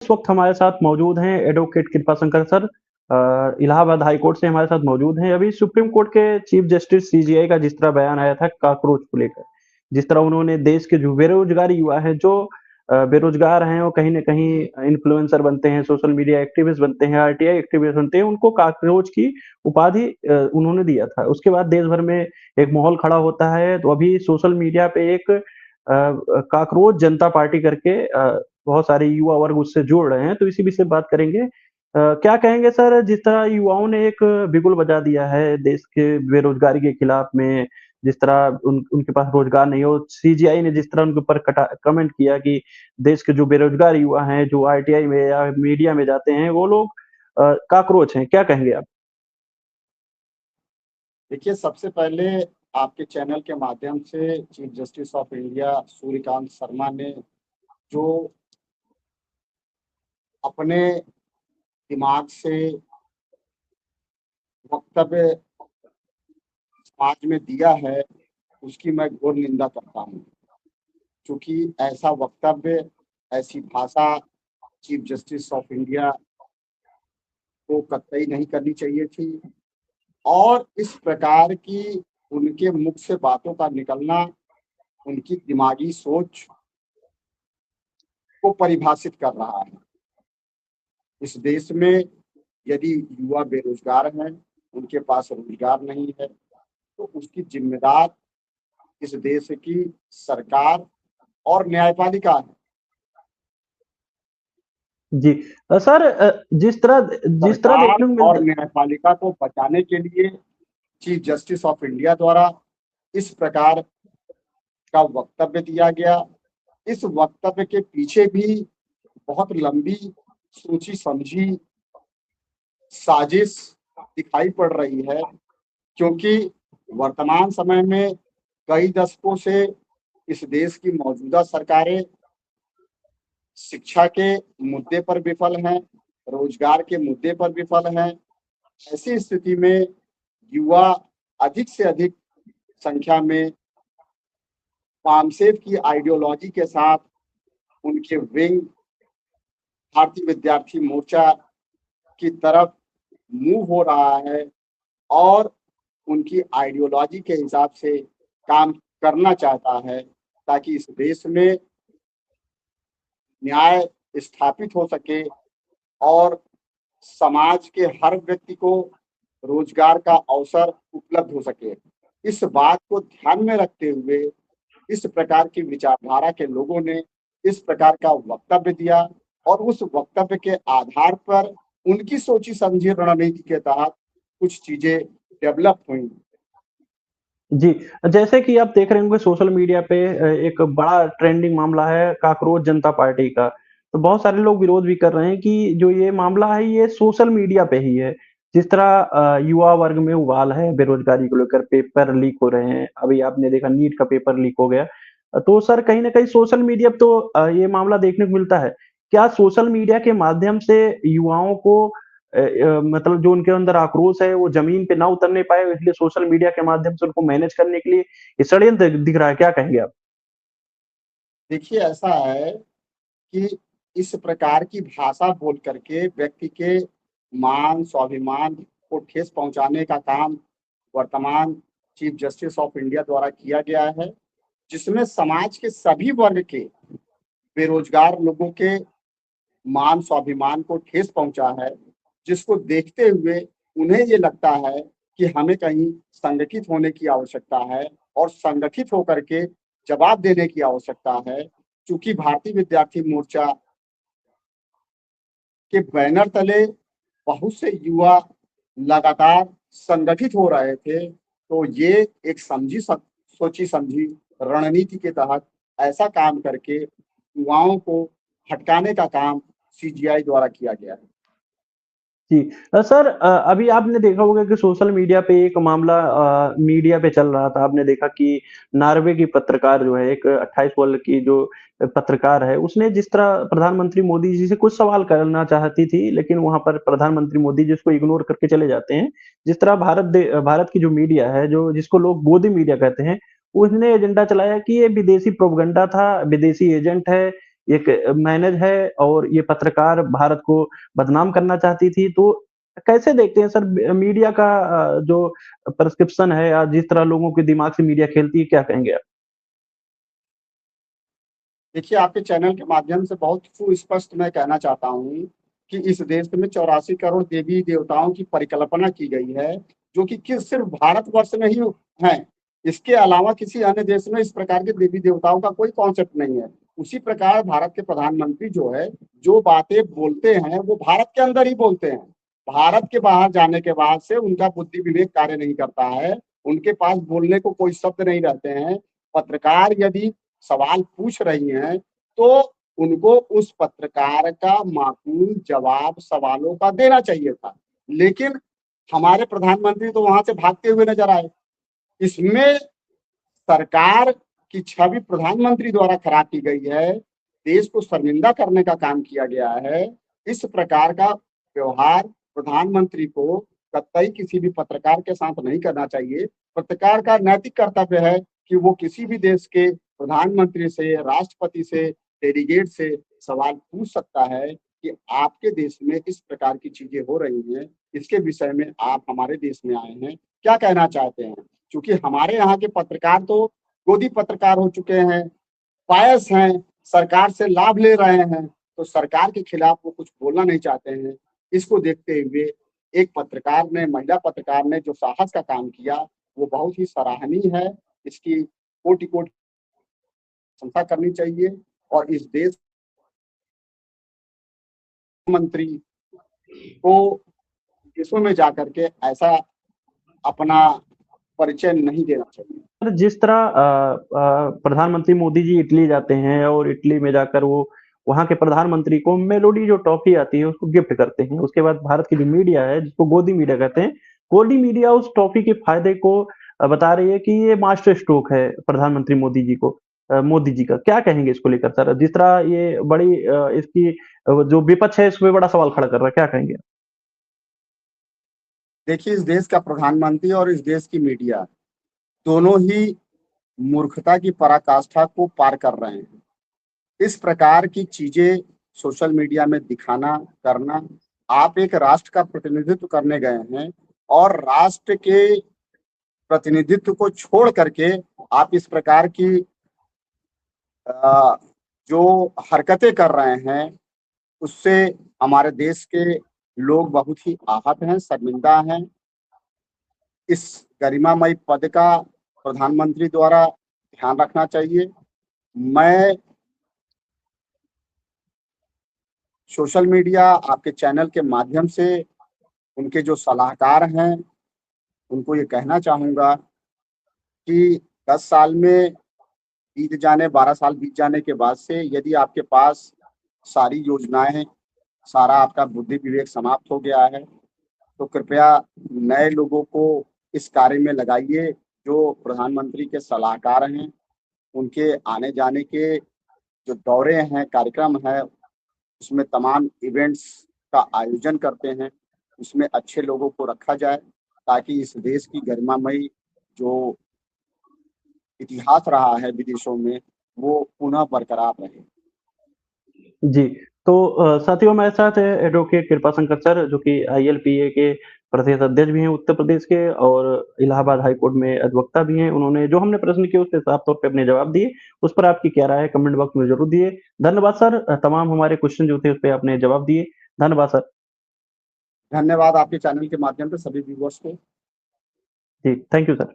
इस वक़्त हमारे साथ मौजूद हैं advocate Kripashankar sir Allahabad high court से हमारे साथ मौजूद हैं। अभी सुप्रीम कोर्ट के चीफ जस्टिस सीजेआई का जिस तरह बयान आया था कॉकरोच को लेकर, जिस तरह उन्होंने देश के जो बेरोज़गार युवा हैं, जो बेरोज़गार हैं और कहीं न कहीं इन्फ्लुएंसर बनते हैं, सोशल मीडिया एक्टिविस्ट बनते हैं, आरटीआई एक्टिविस्ट बनते हैं, उनको कॉकरोच की उपाधि उन्होंने दिया था। उसके बाद देश भर में एक माहौल खड़ा होता है, तो अभी सोशल मीडिया पे एक कॉकरोच जनता पार्टी करके बहुत सारे युवा वर्ग उससे जुड़ रहे हैं, तो इसी विषय पे बात करेंगे। क्या कहेंगे सर जिस तरह युवाओं ने एक बिगुल बजा दिया है देश के बेरोज़गारी के खिलाफ में, जिस तरह उनके पास रोज़गार नहीं हो, सीजीआई ने जिस तरह उनके ऊपर कमेंट किया कि देश के जो बेरोज़गार युवा हैं, जो आईटीआई में या मीडिया में जाते हैं, वो लोग कॉकरोच हैं, क्या कहेंगे आप? देखिए, सबसे पहले आपके चैनल के माध्यम से chief justice of India Suryakant Sharma ने जो अपने दिमाग से वक्तव्य समाज में दिया है, उसकी मैं घोर निंदा करता हूँ। क्योंकि ऐसा वक्तव्य, ऐसी भाषा चीफ जस्टिस ऑफ इंडिया को कतई नहीं करनी चाहिए थी और इस प्रकार की उनके मुख से बातों का निकलना उनकी दिमागी सोच को परिभाषित कर रहा है। इस देश में यदि युवा बेरोजगार हैं, उनके पास रोजगार नहीं है, तो उसकी जिम्मेदार इस देश की सरकार और न्यायपालिका है। जी। सर जिस तरह सरकार देखने को और मिलता न्यायपालिका को बचाने के लिए चीफ जस्टिस ऑफ इंडिया द्वारा इस प्रकार का वक्तव्य दिया गया। इस वक्तव्य के पीछे भी बहुत लंबी सोची समझी साजिश दिखाई पड़ रही है, क्योंकि वर्तमान समय में कई दशकों से इस देश की मौजूदा सरकारें शिक्षा के मुद्दे पर विफल हैं, रोजगार के मुद्दे पर विफल हैं। ऐसी स्थिति में युवा अधिक से अधिक संख्या में पामसेव की आइडियोलॉजी के साथ उनके विंग भारतीय विद्यार्थी मोर्चा की तरफ मूव हो रहा है और उनकी आइडियोलॉजी के हिसाब से काम करना चाहता है, ताकि इस देश में न्याय स्थापित हो सके और समाज के हर व्यक्ति को रोजगार का अवसर उपलब्ध हो सके। इस बात को ध्यान में रखते हुए इस प्रकार की विचारधारा के लोगों ने इस प्रकार का वक्तव्य दिया और उस वक्तव्य के आधार पर उनकी सोची समझी रणनीति के तहत कुछ चीजें डेवलप हुई। जी, जैसे कि आप देख रहे होंगे सोशल मीडिया पे एक बड़ा ट्रेंडिंग मामला है कॉकरोच जनता पार्टी का। तो बहुत सारे लोग विरोध भी कर रहे हैं कि जो ये मामला है ये सोशल मीडिया पे ही है। जिस तरह युवा वर्ग में उबाल है बेरोज़गारी को लेकर पेपर लीक हो रहे हैं। अभी आपने देखा नीट का पेपर लीक हो गया। तो सर कहीं न कहीं सोशल मीडिया पे तो ये मामला देखने को मिलता है। क्या सोशल मीडिया के माध्यम से युवाओं को मतलब जो उनके अंदर आक्रोश है वो ज़मीन पे ना उतरने पाए इसलिए सोशल मीडिया के माध्यम से उनको मैनेज करने के लिए ये षड्यंत्र दिख रहा है, क्या कहेंगे आप? देखिए, ऐसा है कि इस प्रकार की भाषा बोल करके व्यक्ति के मान स्वाभिमान को ठेस पहुंचाने का काम वर्तमान चीफ जस्टिस ऑफ इंडिया द्वारा किया गया है, जिसमें समाज के सभी वर्ग के बेरोजगार लोगों के मान स्वाभिमान को ठेस पहुंचा है, जिसको देखते हुए उन्हें ये लगता है कि हमें कहीं संगठित होने की आवश्यकता है और संगठित होकर के जवाब देने की आवश्यकता है। चूंकि भारतीय विद्यार्थी मोर्चा के बैनर तले बहुत से युवा लगातार संगठित हो रहे थे, तो ये एक सोची समझी रणनीति के तहत ऐसा काम करके युवाओं को भटकाने का काम सीजीआई द्वारा किया गया है। जी। सर अभी आपने देखा होगा कि सोशल मीडिया पे एक मामला मीडिया पे चल रहा था। आपने देखा कि नॉर्वे की पत्रकार जो है एक 28 वर्ष की जो पत्रकार है, उसने जिस तरह प्रधानमंत्री मोदी जी से कुछ सवाल करना चाहती थी, लेकिन वहाँ पर प्रधानमंत्री मोदी जी उसको इग्नोर करके चले जाते हैं। जिस तरह भारत की जो मीडिया है, जो जिसको लोग गोदी मीडिया कहते हैं, उसने एजेंडा चलाया कि ये विदेशी प्रोपेगेंडा था, विदेशी एजेंट है, एक मैनेज है और ये पत्रकार भारत को बदनाम करना चाहती थी। तो कैसे देखते हैं सर मीडिया का जो प्रिस्क्रिप्शन है या जिस तरह लोगों के दिमाग से मीडिया खेलती है, क्या कहेंगे आप? देखिए, आपके चैनल के माध्यम से बहुत सुस्पष्ट मैं कहना चाहता हूँ कि इस देश में 84 करोड़ देवी देवताओं की परिकल्पना की गई है, जो कि सिर्फ भारतवर्ष में ही है। इसके अलावा किसी अन्य देश में इस प्रकार के देवी देवताओं का कोई कॉन्सेप्ट नहीं है। उसी प्रकार भारत के प्रधानमंत्री जो है, जो बातें बोलते हैं वो भारत के अंदर ही बोलते हैं। भारत के बाहर जाने के बाद से उनका बुद्धि विवेक कार्य नहीं करता है। उनके पास बोलने को कोई शब्द नहीं रहते हैं। पत्रकार यदि सवाल पूछ रही हैं तो उनको उस पत्रकार का माकूल जवाब सवालों का देना चाहिए था, लेकिन हमारे प्रधानमंत्री तो वहां से भागते हुए नजर आए। इसमें सरकार की छवि प्रधानमंत्री द्वारा खराब की गई है, देश को शर्मिंदा करने का काम किया गया है। इस प्रकार का व्यवहार प्रधानमंत्री को कतई किसी भी पत्रकार के साथ नहीं करना चाहिए। पत्रकार का नैतिक कर्तव्य है कि वो किसी भी देश के प्रधानमंत्री से, राष्ट्रपति से, डेलीगेट से सवाल पूछ सकता है कि आपके देश में इस प्रकार की चीजें हो रही हैं, इसके विषय में आप हमारे देश में आए हैं, क्या कहना चाहते हैं। क्योंकि हमारे यहाँ के पत्रकार तो गोदी पत्रकार हो चुके हैं, बायस हैं, सरकार से लाभ ले रहे हैं, तो सरकार के खिलाफ वो कुछ बोलना नहीं चाहते हैं। इसको देखते हुए एक पत्रकार ने, महिला पत्रकार ने जो साहस का काम किया, वो बहुत ही सराहनीय है। इसकी कोटि कोटि प्रशंसा करनी चाहिए और इस देश मंत्री को देशों में जाकर के ऐसा अपना परिचय नहीं देना चाहिए। सर जिस तरह प्रधानमंत्री मोदी जी इटली जाते हैं और इटली में जाकर वो वहाँ के प्रधानमंत्री को मेलोडी जो टॉफ़ी आती है उसको गिफ्ट करते हैं। उसके बाद भारत की जो मीडिया है जिसको गोदी मीडिया कहते हैं, गोदी मीडिया उस टॉफ़ी के फ़ायदे को बता रही है कि ये मास्टर स्ट्रोक है प्रधानमंत्री मोदी जी का। क्या कहेंगे इसको लेकर सर? जिस तरह ये बड़ी इसकी जो विपक्ष है इसमें बड़ा सवाल खड़ा कर रहा है, क्या कहेंगे? देखिए, इस देश का प्रधानमंत्री और इस देश की मीडिया दोनों ही मूर्खता की पराकाष्ठा को पार कर रहे हैं। इस प्रकार की चीजें सोशल मीडिया में दिखाना, करना, आप एक राष्ट्र का प्रतिनिधित्व करने गए हैं और राष्ट्र के प्रतिनिधित्व को छोड़ करके आप इस प्रकार की जो हरकतें कर रहे हैं, उससे हमारे देश के लोग बहुत ही आहत हैं, शर्मिंदा हैं। इस गरिमामय पद का प्रधानमंत्री द्वारा ध्यान रखना चाहिए। मैं सोशल मीडिया आपके चैनल के माध्यम से उनके जो सलाहकार हैं उनको ये कहना चाहूँगा कि 10 साल में बीत जाने 12 साल बीत जाने के बाद से यदि आपके पास सारी योजनाएं, सारा आपका बुद्धि विवेक समाप्त हो गया है, तो कृपया नए लोगों को इस कार्य में लगाइए। जो प्रधानमंत्री के सलाहकार हैं, उनके आने जाने के जो दौरे हैं, कार्यक्रम है, उसमें तमाम इवेंट्स का आयोजन करते हैं, उसमें अच्छे लोगों को रखा जाए ताकि इस देश की गरिमामयी जो इतिहास रहा है विदेशों में, वो पुनः बरकरार रहे। जी, तो साथियों हमारे साथ है एडवोकेट कृपाशंकर सर जो कि आईएलपीए के प्रदेश अध्यक्ष भी हैं उत्तर प्रदेश के और इलाहाबाद हाई कोर्ट में अधिवक्ता भी हैं। उन्होंने जो हमने प्रश्न किए उसके साफ तौर पे अपने जवाब दिए। उस पर आपकी क्या राय है कमेंट बॉक्स में ज़रूर दिए। धन्यवाद सर तमाम हमारे क्वेश्चन जो थे उस पे आपने जवाब दिए। धन्यवाद सर। धन्यवाद आपके चैनल के माध्यम से सभी व्यूअर्स को। जी, थैंक यू सर।